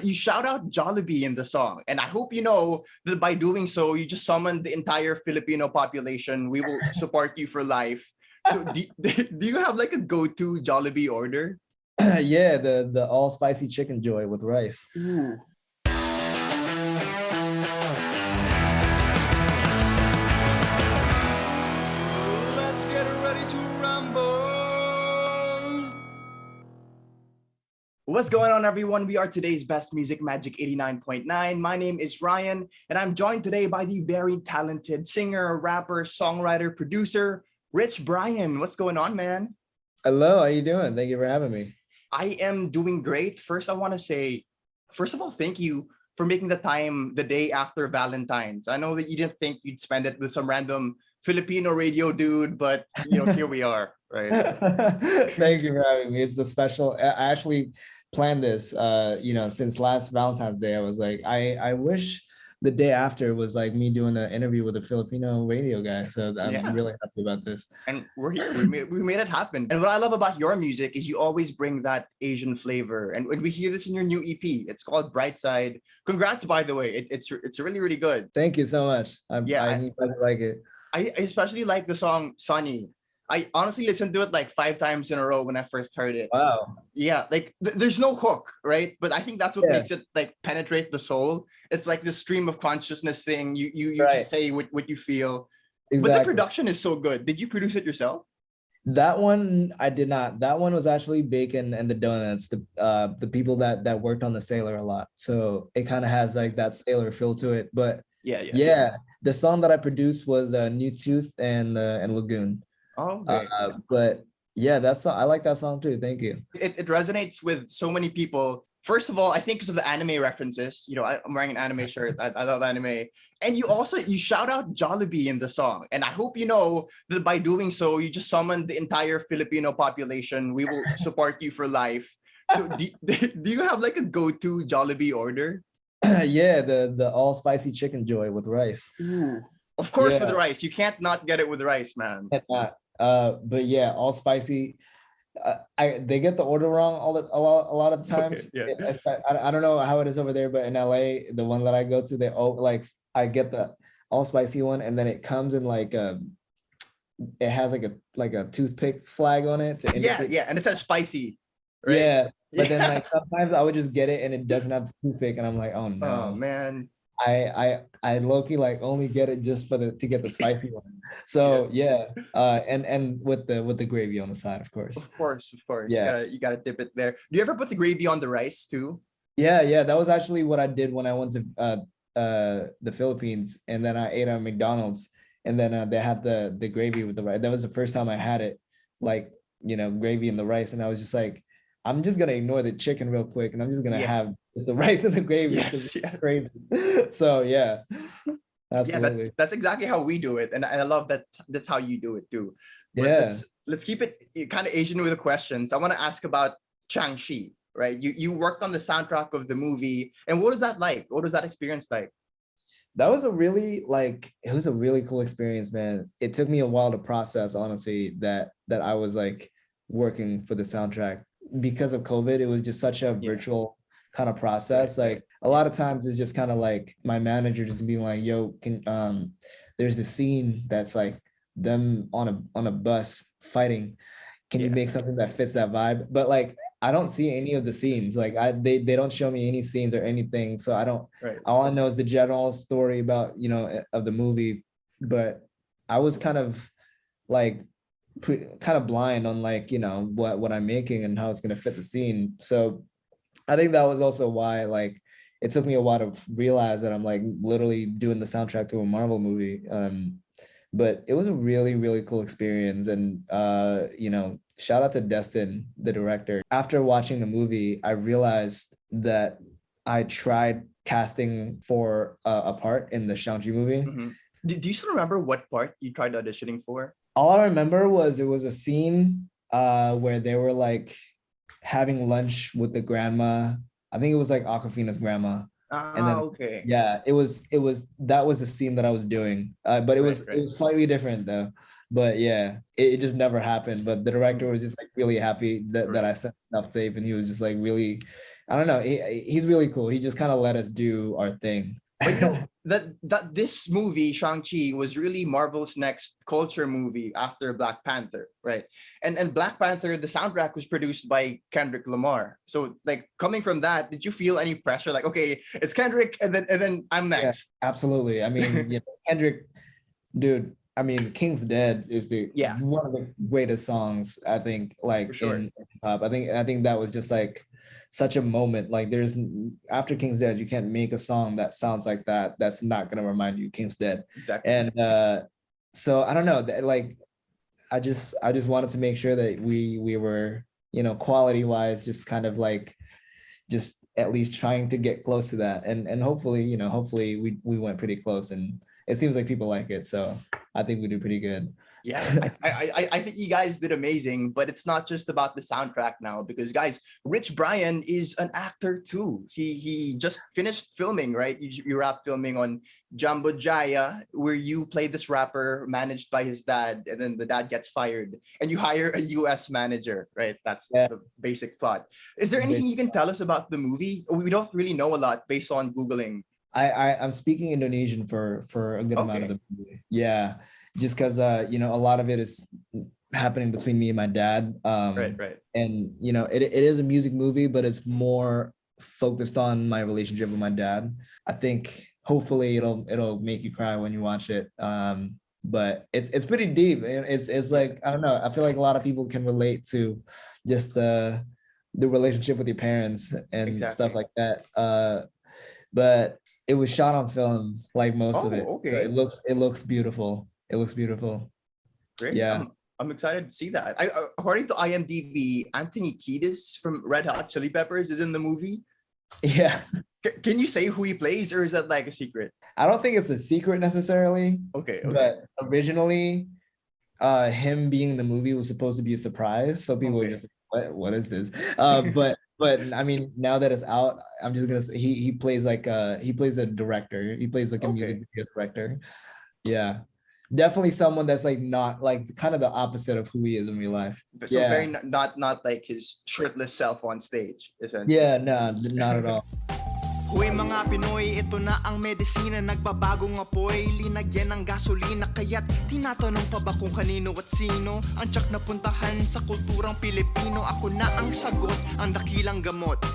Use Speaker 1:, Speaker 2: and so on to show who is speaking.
Speaker 1: You shout out Jolibee in the song, and I hope you know that by doing so, you just summoned the entire Filipino population. We will support you for life. So, do you have like a go-to Jollibee order?
Speaker 2: Yeah, the all spicy Chickenjoy with rice.
Speaker 1: Ooh.
Speaker 3: Let's get ready to rumble.
Speaker 1: What's going on, everyone? We are today's Best Music Magic 89.9. My name is Ryan, and I'm joined today by the very talented singer, rapper, songwriter, producer, Rich Brian. What's going on, man?
Speaker 2: Hello, how you doing? Thank you for having me.
Speaker 1: I am doing great. First, I want to say, first of all, thank you for making the time the day after Valentine's. I know that you didn't think you'd spend it with some random Filipino radio dude, but here we are, right?
Speaker 2: Thank you for having me. It's a special. I actually planned this, since last Valentine's Day. I was like, I wish the day after was like me doing an interview with a Filipino radio guy. So I'm really happy about this.
Speaker 1: And we're here. We made it happen. And what I love about your music is you always bring that Asian flavor. And when we hear this in your new EP, it's called Brightside. Congrats, by the way. It's really, really good.
Speaker 2: Thank you so much. I like it.
Speaker 1: I especially like the song Sunny. I honestly listened to it like 5 times in a row when I first heard it.
Speaker 2: Wow.
Speaker 1: Yeah, like there's no hook, right? But I think that's what makes it like penetrate the soul. It's like the stream of consciousness thing. You just say what you feel. Exactly. But the production is so good. Did you produce it yourself?
Speaker 2: That one I did not. That one was actually Bacon and the Donuts, the people that worked on the Sailor a lot. So it kind of has like that Sailor feel to it. But yeah. The song that I produced was New Tooth and Lagoon.
Speaker 1: Oh, okay.
Speaker 2: But yeah, I like that song too. Thank you.
Speaker 1: It resonates with so many people. First of all, I think because of the anime references. I'm wearing an anime shirt. I love anime. And you shout out Jollibee in the song. And I hope you know that by doing so, you just summoned the entire Filipino population. We will support you for life. So do you have like a go-to Jollibee order?
Speaker 2: Yeah, the all spicy Chickenjoy with rice.
Speaker 1: Ooh. Of course, with rice. You can't not get it with rice, man.
Speaker 2: But yeah, all spicy. They get the order wrong a lot of the times.
Speaker 1: Okay, yeah.
Speaker 2: I don't know how it is over there, but in LA, the one that I go to, I get the all spicy one, and then it comes in like it has like a toothpick flag on it.
Speaker 1: Yeah, and it says spicy. Right?
Speaker 2: Yeah, but then like sometimes I would just get it and it doesn't have the toothpick, and I'm like, oh no.
Speaker 1: Oh man.
Speaker 2: I low-key like only get it just to get the spicy one. So and with the gravy on the side, of course.
Speaker 1: Of course.
Speaker 2: Yeah.
Speaker 1: You gotta dip it there. Do you ever put the gravy on the rice too?
Speaker 2: Yeah. That was actually what I did when I went to the Philippines, and then I ate at McDonald's, and then they had the gravy with the rice. That was the first time I had it, like gravy in the rice, and I was just like, I'm just gonna ignore the chicken real quick, and I'm just gonna have the rice and the gravy.
Speaker 1: Yes.
Speaker 2: Crazy. So yeah, absolutely.
Speaker 1: Yeah, that's exactly how we do it, and I love that. That's how you do it too. But let's keep it kind of Asian with the questions. I want to ask about Shang-Chi. Right? You worked on the soundtrack of the movie, and what was that like? What was that experience like?
Speaker 2: That was a really cool experience, man. It took me a while to process, honestly, that I was like working for the soundtrack. Because of COVID, it was just such a virtual kind of process. Like a lot of times it's just kind of like my manager just being like, yo, there's a scene that's like them on a bus fighting. Can you make something that fits that vibe? But like I don't see any of the scenes. Like they don't show me any scenes or anything. So I don't all I know is the general story about, of the movie. But I was kind of like blind on like what I'm making and how it's going to fit the scene. So I think that was also why like it took me a while to realize that I'm like literally doing the soundtrack to a Marvel movie. But it was a really, really cool experience. And shout out to Destin, the director. After watching the movie, I realized that I tried casting for a part in the Shang-Chi movie.
Speaker 1: Mm-hmm. Do you still remember what part you tried auditioning for?
Speaker 2: All I remember was it was a scene where they were like having lunch with the grandma. I think it was like Aquafina's grandma.
Speaker 1: And then, okay.
Speaker 2: Yeah, it was that was the scene that I was doing. But it was slightly different though. But yeah, it just never happened. But the director was just like really happy that I sent stuff tape, and he was just like really, I don't know, he's really cool. He just kind of let us do our thing.
Speaker 1: But you know that this movie Shang-Chi was really Marvel's next culture movie after Black Panther, right? And Black Panther, the soundtrack was produced by Kendrick Lamar. So like coming from that, did you feel any pressure? Like, okay, it's Kendrick, and then I'm next.
Speaker 2: Yeah, absolutely. I mean, you know, Kendrick, dude. I mean, King's Dead is one of the greatest songs, I think, like in hip hop. I think that was just like such a moment. Like there's after King's Dead, you can't make a song that sounds like that. That's not gonna remind you King's Dead.
Speaker 1: Exactly.
Speaker 2: And so I don't know. Like I just wanted to make sure that we were, you know, quality wise, just kind of like just at least trying to get close to that. And hopefully, you know, hopefully we went pretty close, and it seems like people like it. So I think we do pretty good.
Speaker 1: Yeah, I think you guys did amazing, but it's not just about the soundtrack now, because guys, Rich Brian is an actor too. He just finished filming, right? You wrapped filming on Jamojaya, where you play this rapper managed by his dad, and then the dad gets fired, and you hire a US manager, right? That's the basic plot. Is there anything you can tell us about the movie? We don't really know a lot based on Googling.
Speaker 2: I'm speaking Indonesian for a good amount of the movie. Yeah, just because you know, a lot of it is happening between me and my dad.
Speaker 1: Right.
Speaker 2: And you know, it is a music movie, but it's more focused on my relationship with my dad. I think hopefully it'll make you cry when you watch it. But it's pretty deep. It's like, I don't know. I feel like a lot of people can relate to just the relationship with your parents and stuff like that. But it was shot on film, like most of it.
Speaker 1: Okay.
Speaker 2: It looks beautiful. It looks beautiful.
Speaker 1: Great.
Speaker 2: Yeah.
Speaker 1: I'm excited to see that. According to IMDb, Anthony Kiedis from Red Hot Chili Peppers is in the movie.
Speaker 2: Yeah.
Speaker 1: Can you say who he plays, or is that like a secret?
Speaker 2: I don't think it's a secret necessarily.
Speaker 1: Okay.
Speaker 2: But originally, him being in the movie was supposed to be a surprise. So people were just like, what is this? But I mean, now that it's out, I'm just gonna say he plays like he plays a director. He plays like a music video director. Yeah, definitely someone that's like not like kind of the opposite of who he is in real life.
Speaker 1: So very not like his shirtless self on stage, isn't?
Speaker 2: Yeah, no, not at all.
Speaker 3: Hoy mga Pinoy, ito na ang medisina, nagbabagong apoy, linagyan ng gasolina, kaya't tinatanong pa ba kung kanino at sino ang tiyak na puntahan sa kulturang Pilipino? Ako na ang sagot, ang dakilang gamot.